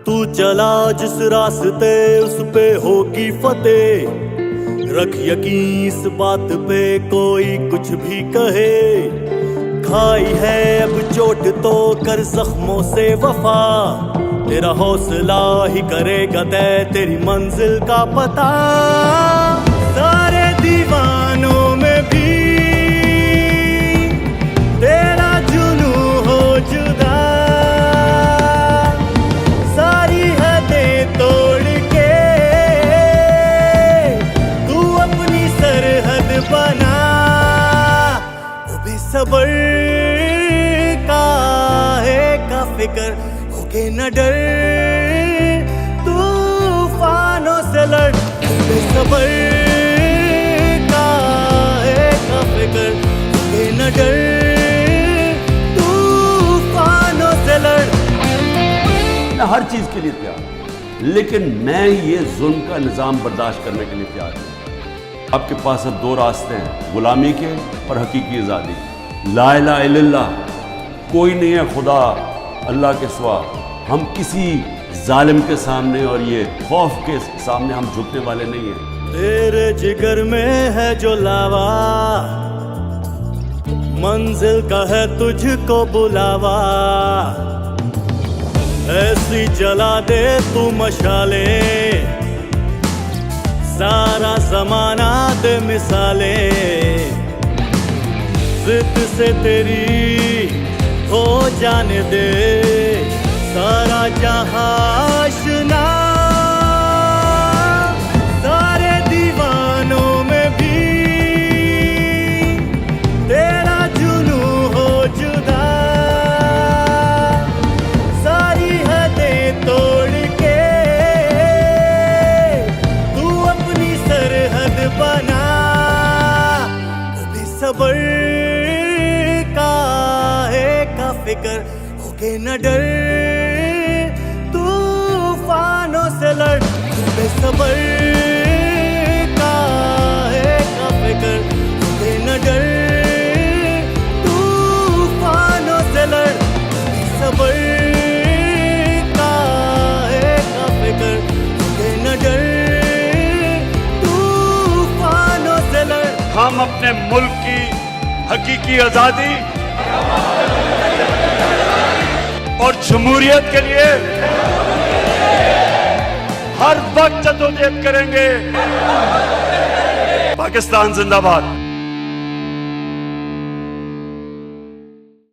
तू चला जिस रास्ते उस पे होगी फतेह। रख यकीन इस बात पे कोई कुछ भी कहे। खाई है अब चोट तो कर जख्मों से वफा। तेरा हौसला ही करेगा तय तेरी मंजिल का पता। सारे दीवानों में भी तेरा जुनू हो जुदा। सारी हदें तोड़ के तू अपनी सरहद बना। वो बेसबर का फिक्र होके न डर। तूफानों से लड़ बेसबर का फिक्र होके न डर। तूफानों से लड़। मैं हर चीज के लिए तैयार हूं, लेकिन मैं ये जुल्म का निजाम बर्दाश्त करने के लिए तैयार हूं। आपके पास अब दो रास्ते हैं, गुलामी के और हकीकी आजादी। ला इलाहा इल्लल्लाह, कोई नहीं है खुदा अल्लाह के सिवा। हम किसी जालिम के सामने और ये खौफ के सामने हम झुकने वाले नहीं हैं। तेरे जिगर में है जो लावा, मंजिल का है तुझको बुलावा। ऐसी जला दे तू मशाले, सारा जमाना दे मिसाले। जिद से तेरी हो जाने दे सारा जहां आशना। सारे दीवानों में भी तेरा जुनू हो जुदा। सारी हदें तोड़ के तू अपनी सरहद बना। वो बेसबर का फिक्र होके न डर। तूफानों से लड़ बेसबर का फिक्र होके न डर। तूफानों से लड़ बेसबर का फिक्र होके न डर। तूफानों से लड़। हम अपने मुल्क की हकीकी आजादी और जमहूरियत के लिए हर वक्त जद्दोजहद करेंगे। पाकिस्तान जिंदाबाद।